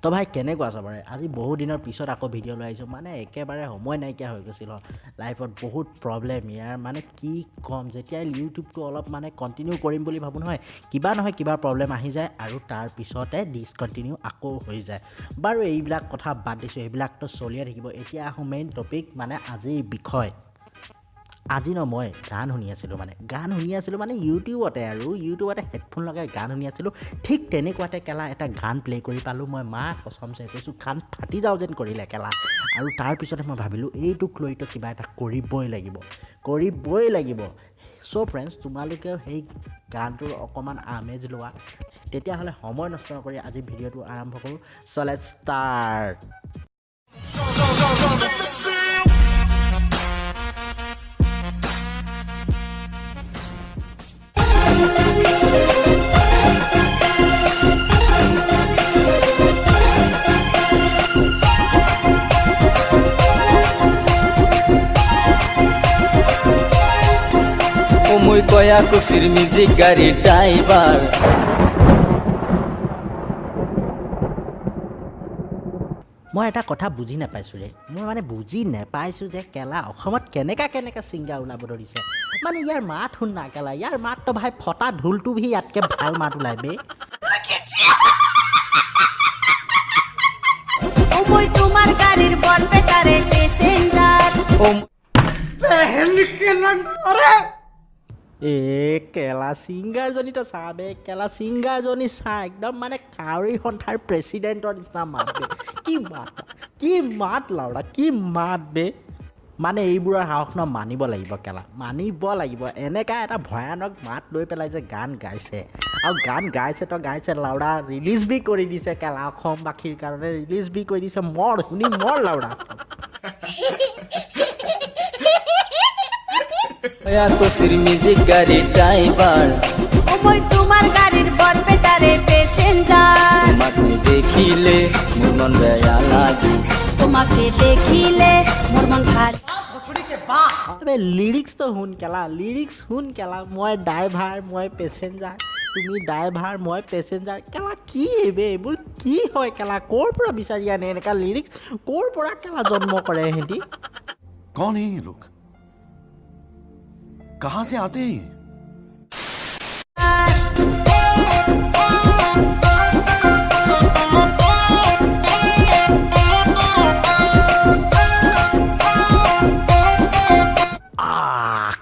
তো ভাই কেনেকুৱা চবৰে আজি বহু দিনৰ পিছত আকৌ ভিডিঅ' লৈ আহিছোঁ মানে একেবাৰে সময় নাইকিয়া হৈ গৈছিল লাইফত বহুত প্ৰব্লেম ইয়াৰ মানে কি ক'ম যেতিয়াই ইউটিউবটো অলপ মানে কণ্টিনিউ কৰিম বুলি ভাবোঁ নহয় কিবা প্ৰব্লেম আহি যায় আৰু তাৰ পিছতে ডিছকণ্টিনিউ আকৌ হৈ যায় বাৰু এইবিলাক কথা বাদ দিছোঁ এইবিলাকতো চলিয়ে থাকিব এতিয়া আহোঁ মেইন টপিক মানে আজিৰ বিষয় আজি মই গান শুনি আছিলোঁ মানে ইউটিউবতে হেডফোন লগাই গান শুনি আছিলোঁ ঠিক তেনেকুৱাতে কেলা এটা গান প্লে' কৰি পালোঁ মই মা কচমছে কৈছোঁ গান ফাটি যাওঁ যেন কৰিলে কেলা আৰু তাৰপিছতে মই ভাবিলোঁ এইটোক লৈতো কিবা এটা কৰিবই লাগিব চ' ফ্ৰেণ্ডছ তোমালোকেও সেই গানটোৰ অকণমান আমেজ লোৱা তেতিয়াহ'লে সময় নষ্ট নকৰি আজি ভিডিঅ'টো আৰম্ভ কৰোঁ চ' লেটছ ষ্টাৰ্ট মই কয়া কুচির মিউজিক গাড়ির ড্রাইভার মই এটা কথা বুজি নাপাইছোঁ মই মানে বুজি নাপাইছোঁ যে কেলা অসমত কেনেকা ছিংগাৰ ওলাব ধৰিছে মানে ইয়াৰ মাত শুন না কেলা ইয়াৰ মাতটো ভাই ফটা ঢোলটো ভি ইয়াতকৈ ভাল মাত ওলাই বে মই তোমার গাড়ির বরপেটারে প্যাসেঞ্জার पहल के लग अरे কেলা ছিংগাৰজনীতো চা বে কেলা ছিংগাৰজনী চা একদম মানে কাউৰী সন্থাৰ প্ৰেচিডেণ্টৰ নিচিনা মাত বে কি মাত লাউৰা কি মাত বে মানে এইবোৰৰ সাহস মানিব লাগিব এনেকা এটা ভয়ানক মাত লৈ পেলাই যে গান গাইছে আৰু গান গাইছে লাউৰা ৰিলিজ বি কৰি দিছে কেলা অসমবাসীৰ কাৰণে ৰিলিজ বি কৰি দিছে শুনি মৰ লাউৰা কয়া কুচির মিউজিক গাড়ির ড্রাইভার মই তোমার গাড়ির বরপেটারে প্যাসেঞ্জার তোমাকে দেখিলে মোর মন বেয়া লাগে তোমাকে দেখিলে মোর মন ভাল আবে লিৰিক্সটো শুন কেলা মই ড্ৰাইভাৰ মই পেচেঞ্জাৰ তুমি ড্ৰাইভাৰ মই পেচেঞ্জাৰ কেলা কি এইবোৰ কি হয় কেলা ক'ৰ পৰা বিচাৰি আনে এনেকুৱা লিৰিক্স ক'ৰ পৰা কেলা জন্ম কৰে সিহঁতি कौन है ये लोग कहां से आते हैं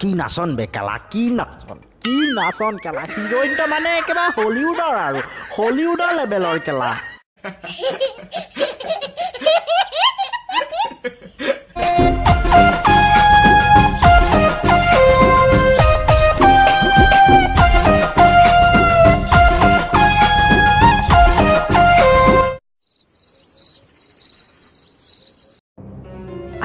কি নাচন বে কেলা কি নাচন কেলা হিৰইনটো মানে একেবাৰে হলিউডৰ লেভেলৰ কেলা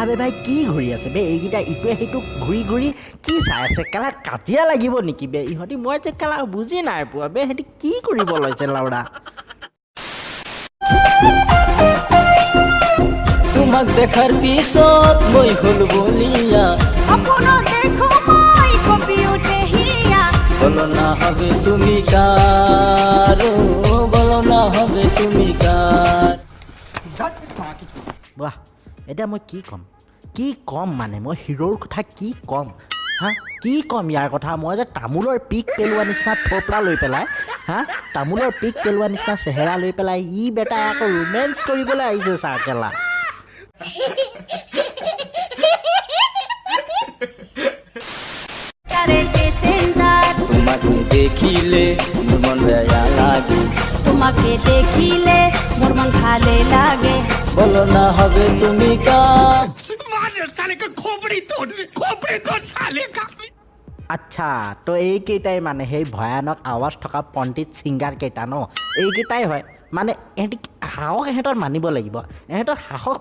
আবে ভাই কি ঘূৰি আছে বে এইকেইটা ইটোৱে সেইটো ঘূৰি কি চাই আছে কেলা কাজিয়া লাগিব নেকি বে ইহঁতি মই যে কেলা বুজি নাই পোৱা বে সিহঁতি কি কৰিব লৈছে লাউৰা তোমাক দেখার পিছত মই হল বলিয়া আপন দেখো মই কপি উঠে হিয়া বলো না হবে তুমি কার বলো না হবে তুমি কার বাহ এতিয়া মই কি ক'ম মানে মই হিৰোৰ কথা কি ক'ম কি ক'ম ইয়াৰ কথা মই যে তামোলৰ পিক পেলোৱা নিচিনা থোপৰা লৈ পেলাই তামোলৰ পিক পেলোৱা নিচিনা চেহেৰা লৈ পেলাই বেটাই আকৌ ৰোমেঞ্চ কৰিবলৈ আহিছে চাহ কেলা প্যাসেঞ্জার তোমাকে দেখিলে মোর মন বেয়া লাগে তোমাকে দেখিলে মোর মন ভালে লাগে বলো না হবে তুমি কার साले का खोपड़ी तोड़ साले का আচ্ছা তো এইকেইটাই মানে সেই ভয়ানক আৱাজ থকা পণ্ডিত ছিংগাৰ কেইটা এইকেইটাই হয় মানে সাহস মানিব লাগিব সাহস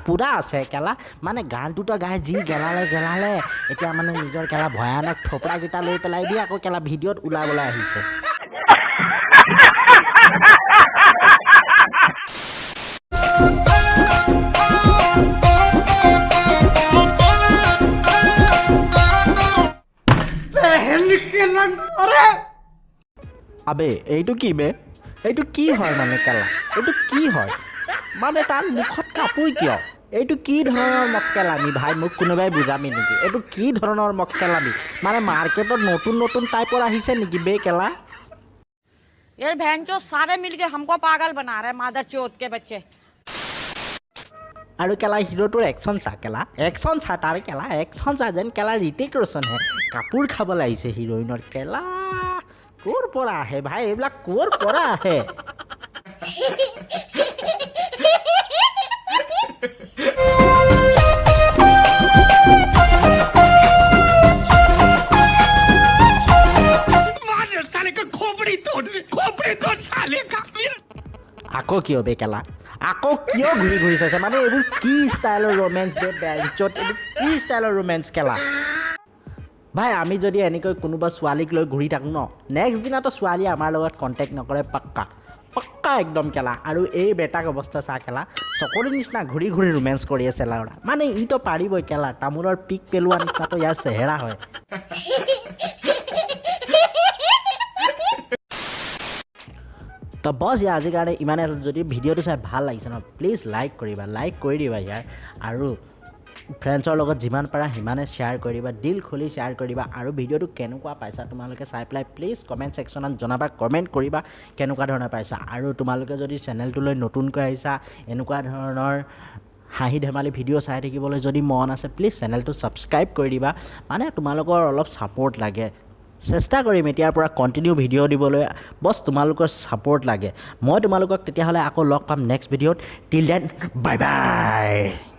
পুৰা আছে কেলা মানে গানটোতো গাই যি গেলালে এতিয়া মানে নিজৰ কেলা ভয়ানক থোপৰাকেইটা লৈ পেলাই দি আকৌ কেলা ভিডিঅ'ত ওলাবলৈ আহিছে पहल के लग अरे আবে এইটো কি বে এইটো কি হয় মানে কেলা এইটো কি হয় মানে তাৰ মুখত কাপোৰ কিয় এইটো কি ধৰণৰ মক্কেলামি ভাই মোক কোনোবাই বুজামি নেকি এইটো কি ধৰণৰ মক্কেলামি মানে মাৰ্কেটত নতুন নতুন টাইপৰ আহিছে নেকি বে কেলা ये भैंचो सारे मिलके हमको पागल बना रहे मादर चौथ के बच्चे আৰু কেলা হিৰোটোৰ একশ্যন চা কেলা একশ্যন চা তাৰ কেলা একশ্যন চা যেন কেলা ঋতিক ৰোশনহে কাপোৰ খাবলৈ আহিছে হিৰোইনৰ কেলা ক'ৰ পৰা আহে ভাই এইবিলাক ক'ৰ পৰা আহে मार साले का खोपड़ी तोड़ साले का আকৌ কিয় বে কেলা আকৌ কিয় ঘূৰি ঘূৰি চাইছে মানে এইবোৰ কি ষ্টাইলৰ ৰোমেঞ্চ বে বেঞ্চত এইবোৰ কি ষ্টাইলৰ ৰোমেঞ্চ কেলা ভাই আমি যদি এনেকৈ কোনোবা ছোৱালীক লৈ ঘূৰি থাকোঁ ন নেক্সট দিনাতো ছোৱালীয়ে আমাৰ লগত কণ্টেক্ট নকৰে পাক্কা পাক্কা একদম কেলা আৰু এই বেটাক অৱস্থা চা কেলা চকৰিৰ নিচিনা ঘূৰি ঘূৰি ৰোমেঞ্চ কৰি আছে লাউৰা মানে ইটো পাৰিবই কেলা তামোলৰ পিক পেলোৱা নিচিনাতো ইয়াৰ চেহেৰা হয় তো বছ ইয়াৰ আজিৰ কাৰণে ইমানে যদি ভিডিঅ'টো চাই ভাল লাগিছে ন প্লিজ লাইক কৰি দিবা ইয়াৰ আৰু ফ্ৰেণ্ডছৰ লগত যিমান পাৰা সিমানে শ্বেয়াৰ কৰিবা দিল খুলি শ্বেয়াৰ কৰিবা আৰু ভিডিঅ'টো কেনেকুৱা পাইছা তোমালোকে চাই পেলাই প্লিজ কমেণ্ট ছেকশ্যনত জনাবা কমেণ্ট কৰিবা কেনেকুৱা ধৰণৰ পাইছা আৰু তোমালোকে যদি চেনেলটোলৈ নতুনকৈ আহিছা এনেকুৱা ধৰণৰ হাঁহি ধেমালি ভিডিঅ' চাই থাকিবলৈ যদি মন আছে প্লিজ চেনেলটো ছাবস্ক্ৰাইব কৰি দিবা মানে তোমালোকৰ অলপ ছাপোৰ্ট লাগে চেষ্টা কৰিম এতিয়াৰ পৰা কণ্টিনিউ ভিডিঅ' দিবলৈ বছ তোমালোকৰ ছাপোৰ্ট লাগে মই তোমালোকক তেতিয়াহ'লে আকৌ লগ পাম নেক্সট ভিডিঅ'ত টিল দেন বাই বাই